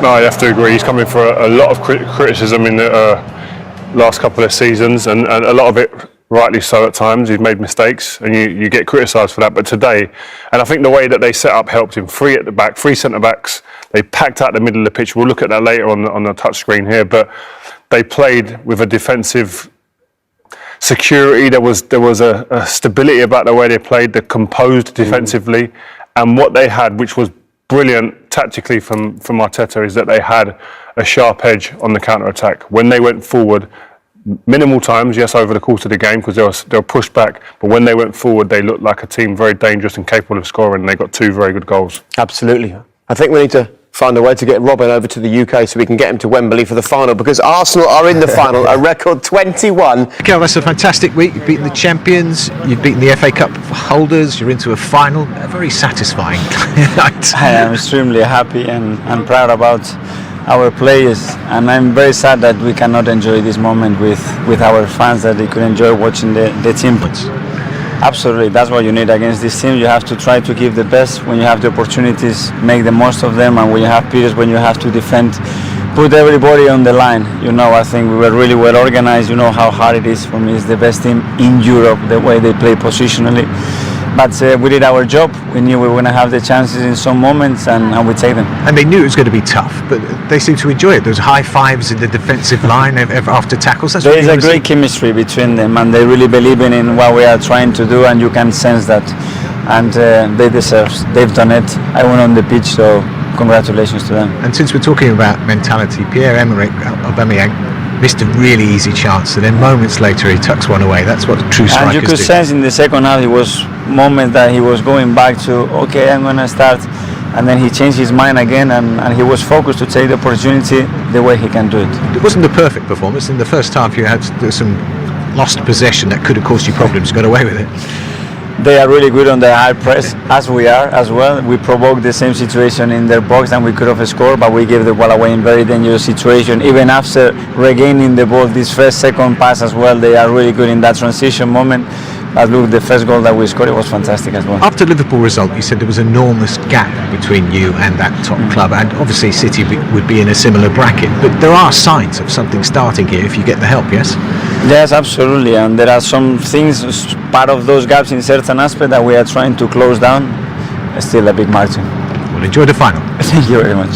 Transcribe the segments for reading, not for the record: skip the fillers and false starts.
No, you have to agree. He's coming for a lot of criticism in the last couple of seasons, and a lot of it rightly so at times. He's made mistakes, and you get criticised for that. But today, and I think the way that they set up helped him. Three at the back, three centre backs. They packed out the middle of the pitch. We'll look at that later on the touch screen here. But they played with a defensive security. There was a stability about the way they played. They're composed defensively, and what they had, which was brilliant tactically from Arteta, is that they had a sharp edge on the counter-attack. When they went forward, minimal times, yes, over the course of the game, because they were pushed back, but when they went forward, they looked like a team very dangerous and capable of scoring, and they got two very good goals. Absolutely. I think we need to find a way to get Robin over to the UK so we can get him to Wembley for the final, because Arsenal are in the final, a record 21. Mikel, that's a fantastic week. You've beaten the champions, you've beaten the FA Cup holders, you're into a final. A very satisfying night. I am extremely happy and proud about our players, and I'm very sad that we cannot enjoy this moment with our fans, that they could enjoy watching the team. Absolutely, that's what you need against this team. You have to try to give the best. When you have the opportunities, make the most of them, and when you have periods when you have to defend, put everybody on the line. You know, I think we were really well organized. You know how hard it is. For me, it's the best team in Europe, the way they play positionally. But we did our job. We knew we were going to have the chances in some moments, and we take them. And they knew it was going to be tough, but they seem to enjoy it. Those high fives in the defensive line after tackles. There is a great chemistry between them, and they really believe in what we are trying to do, and you can sense that. And they deserve. They've done it. I went on the pitch, so congratulations to them. And since we're talking about mentality, Pierre-Emerick Aubameyang missed a really easy chance, and then moments later he tucks one away. That's what true strikers do. And you could sense in the second half, it was moments that he was going back to, okay, I'm going to start, and then he changed his mind again, and he was focused to take the opportunity the way he can do it. It wasn't a perfect performance. In the first half you had some lost possession that could have caused you problems. Got away with it. They are really good on the high press, as we are as well. We provoked the same situation in their box, and we could have scored, but we gave the ball away in very dangerous situation. Even after regaining the ball, this second pass as well, they are really good in that transition moment. But look, the first goal that we scored, it was fantastic as well. After the Liverpool result, you said there was an enormous gap between you and that top club, and obviously City would be in a similar bracket, but there are signs of something starting here if you get the help, yes? Yes, absolutely, and there are some things, part of those gaps in certain aspects that we are trying to close down. Still a big margin. Well, enjoy the final. Thank you very much.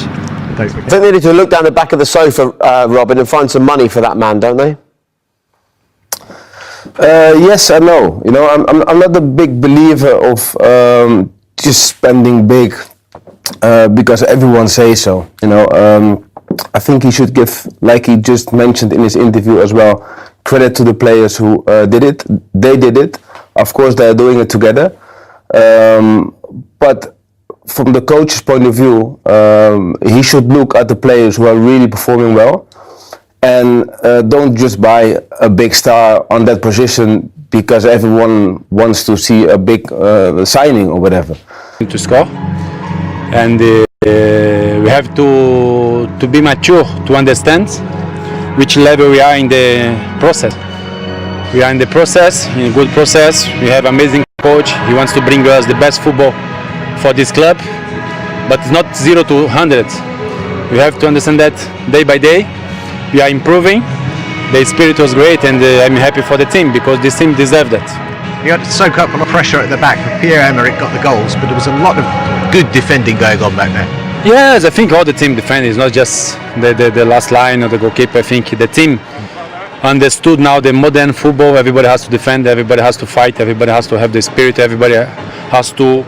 Thanks, I think they need to look down the back of the sofa, Robin, and find some money for that man, don't they? Yes and no. You know, I'm not a big believer of just spending big because everyone says so. You know, I think he should give, like he just mentioned in his interview as well, credit to the players who did it. They did it. Of course, they are doing it together. But from the coach's point of view, he should look at the players who are really performing well. And don't just buy a big star on that position because everyone wants to see a big signing or whatever. To score, and we have to be mature to understand which level we are in the process. We are in the process, in a good process. We have amazing coach. He wants to bring us the best football for this club, but it's not 0 to 100. We have to understand that day by day. We are improving. The spirit was great, and I'm happy for the team because this team deserved that. You had to soak up a lot of pressure at the back. Pierre-Emerick got the goals, but there was a lot of good defending going on back there. Yes, I think all the team defended. It's not just the last line or the goalkeeper. I think the team understood now the modern football. Everybody has to defend, everybody has to fight, everybody has to have the spirit, everybody has to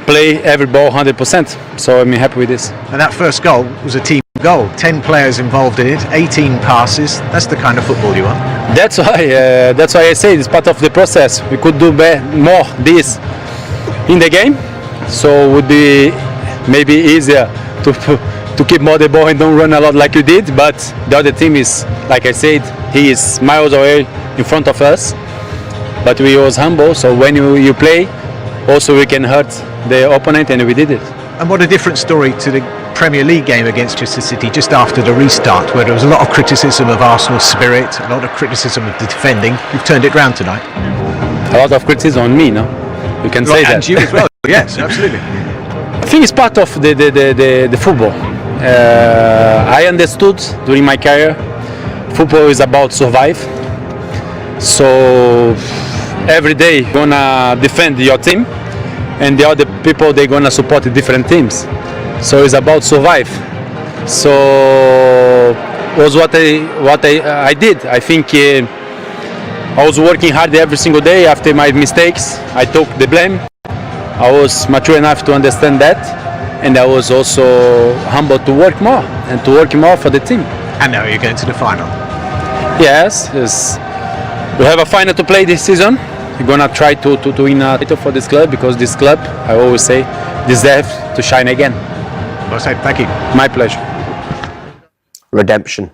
play every ball 100%. So I'm happy with this. And that first goal was a team goal. 10 players involved in it, 18 passes. That's the kind of football you want. That's why I say it's part of the process. We could do more this in the game, so it would be maybe easier to keep more the ball and don't run a lot like you did. But the other team is, like I said, he is miles away in front of us. But we was humble, so when you play, also we can hurt the opponent, and we did it. And what a different story to the Premier League game against Manchester City just after the restart, where there was a lot of criticism of Arsenal's spirit, a lot of criticism of the defending. You've turned it round tonight. A lot of criticism on me, no? You can say that. And you as well. Yes, absolutely. I think it's part of the football. I understood during my career, football is about survive. So every day you're gonna defend your team, and the other people they're gonna support the different teams. So it's about survive. So was what I did. I think I was working hard every single day. After my mistakes, I took the blame. I was mature enough to understand that, and I was also humble to work more and to work more for the team. And now you're going to the final. Yes, we have a final to play this season. We're gonna try to win a title for this club, because this club, I always say, deserves to shine again. Well said, thank you. My pleasure. Redemption.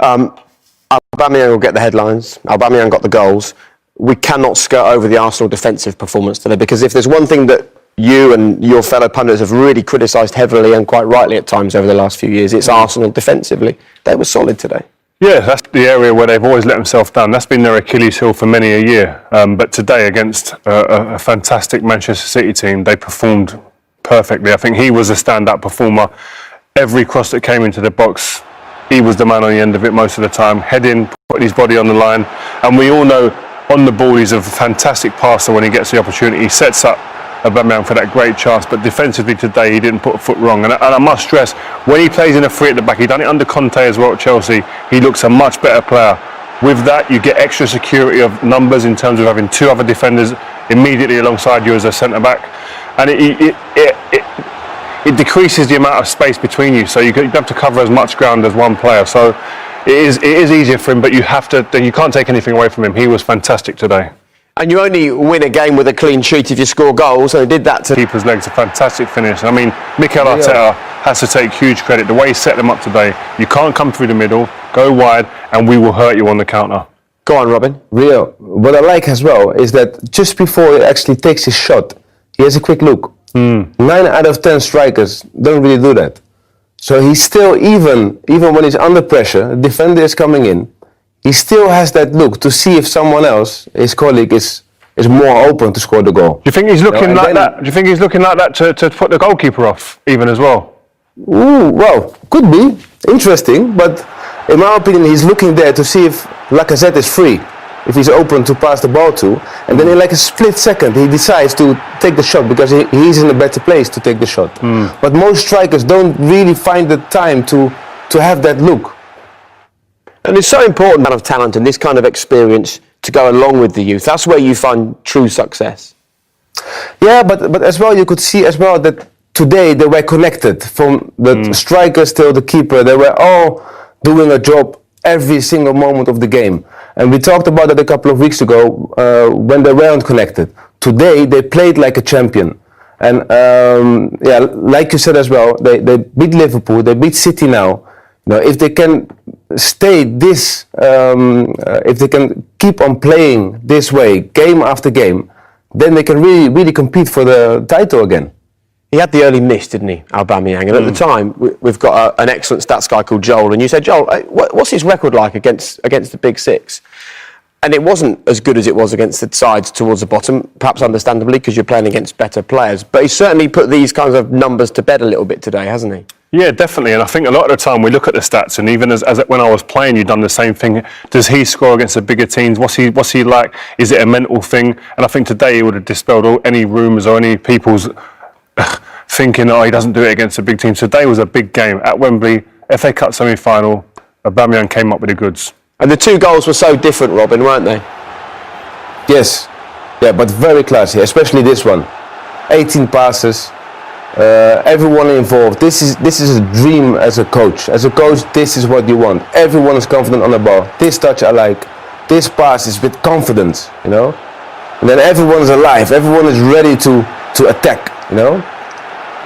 Aubameyang will get the headlines. Aubameyang got the goals. We cannot skirt over the Arsenal defensive performance today, because if there's one thing that you and your fellow pundits have really criticised heavily and quite rightly at times over the last few years, it's Arsenal defensively. They were solid today. Yeah, that's the area where they've always let themselves down. That's been their Achilles heel for many a year. But today, against a fantastic Manchester City team, they performed perfectly. I think he was a standout performer. Every cross that came into the box, he was the man on the end of it most of the time, heading, putting his body on the line. And we all know on the ball he's a fantastic passer when he gets the opportunity. He sets up Aubameyang for that great chance, but defensively today he didn't put a foot wrong. And I must stress, when he plays in a free at the back, he done it under Conte as well at Chelsea, he looks a much better player. With that, you get extra security of numbers in terms of having two other defenders immediately alongside you as a centre-back. And it decreases the amount of space between you, so you have to cover as much ground as one player. So it is easier for him, but you can't take anything away from him. He was fantastic today. And you only win a game with a clean sheet if you score goals, and he did that to keeper's legs, a fantastic finish. I mean, Mikel Arteta has to take huge credit. The way he set them up today, you can't come through the middle, go wide, and we will hurt you on the counter. Go on, Robin. Real. What I like as well is that just before he actually takes his shot, he has a quick look. 9 out of 10 strikers don't really do that. So he still, even when he's under pressure, the defender is coming in, he still has that look to see if someone else, his colleague, is more open to score the goal. Do you think he's looking like that? Do you think he's looking like that to put the goalkeeper off, even as well? Ooh, well, could be interesting, but in my opinion, he's looking there to see if Lacazette is free, if he's open to pass the ball to, and then in like a split second, he decides to take the shot because he's in a better place to take the shot. But most strikers don't really find the time to have that look. And it's so important, kind of talent and this kind of experience to go along with the youth. That's where you find true success. Yeah, but as well, you could see as well that today they were connected, from the strikers till the keeper. They were all doing a job every single moment of the game. And we talked about that a couple of weeks ago when they weren't connected. Today they played like a champion. And like you said as well, they beat Liverpool, they beat City now. You know, if they can stay this, if they can keep on playing this way, game after game, then they can really compete for the title again. He had the early miss, didn't he, Aubameyang? And at the time, we've got an excellent stats guy called Joel, and you said, Joel, what's his record like against the Big Six? And it wasn't as good as it was against the sides towards the bottom, perhaps understandably, because you're playing against better players. But he's certainly put these kinds of numbers to bed a little bit today, hasn't he? Yeah, definitely. And I think a lot of the time we look at the stats, and even as when I was playing, you've done the same thing. Does he score against the bigger teams? What's he like? Is it a mental thing? And I think today he would have dispelled any rumours or any people's thinking, he doesn't do it against a big team. Today was a big game at Wembley, FA Cup semi-final. Aubameyang came up with the goods. And the two goals were so different, Robin, weren't they? Yes, yeah, but very classy, especially this one. 18 passes, everyone involved. This is a dream as a coach. As a coach, this is what you want. Everyone is confident on the ball. This touch I like. This pass is with confidence, you know. And then everyone is alive. Everyone is ready to attack, you know.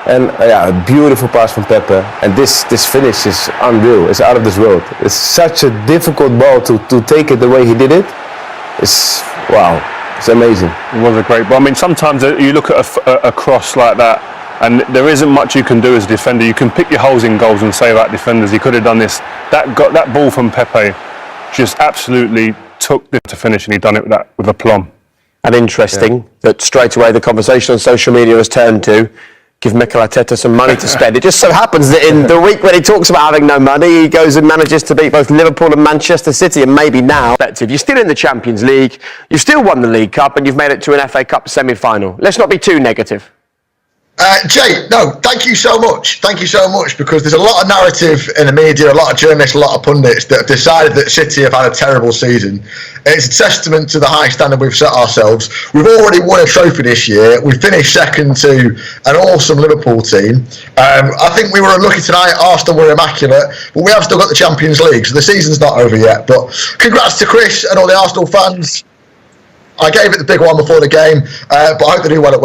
And a beautiful pass from Pepe. And this finish is unreal. It's out of this world. It's such a difficult ball to take it the way he did it. Wow. It's amazing. It was a great ball. I mean, sometimes you look at a cross like that, and there isn't much you can do as a defender. You can pick your holes in goals and say about defenders, he could have done this. That ball from Pepe just absolutely took it to finish, and he done it with aplomb. And interesting that straight away the conversation on social media has turned to, give Mikel Arteta some money to spend. It just so happens that in the week when he talks about having no money, he goes and manages to beat both Liverpool and Manchester City, and maybe now, you're still in the Champions League, you've still won the League Cup, and you've made it to an FA Cup semi-final. Let's not be too negative. Jay, no, thank you so much. Thank you so much, because there's a lot of narrative in the media, a lot of journalists, a lot of pundits that have decided that City have had a terrible season. It's a testament to the high standard we've set ourselves. We've already won a trophy this year. We finished second to an awesome Liverpool team. I think we were unlucky tonight. Arsenal were immaculate, but we have still got the Champions League, so the season's not over yet. But congrats to Chris and all the Arsenal fans. I gave it the big one before the game, but I hope they do well at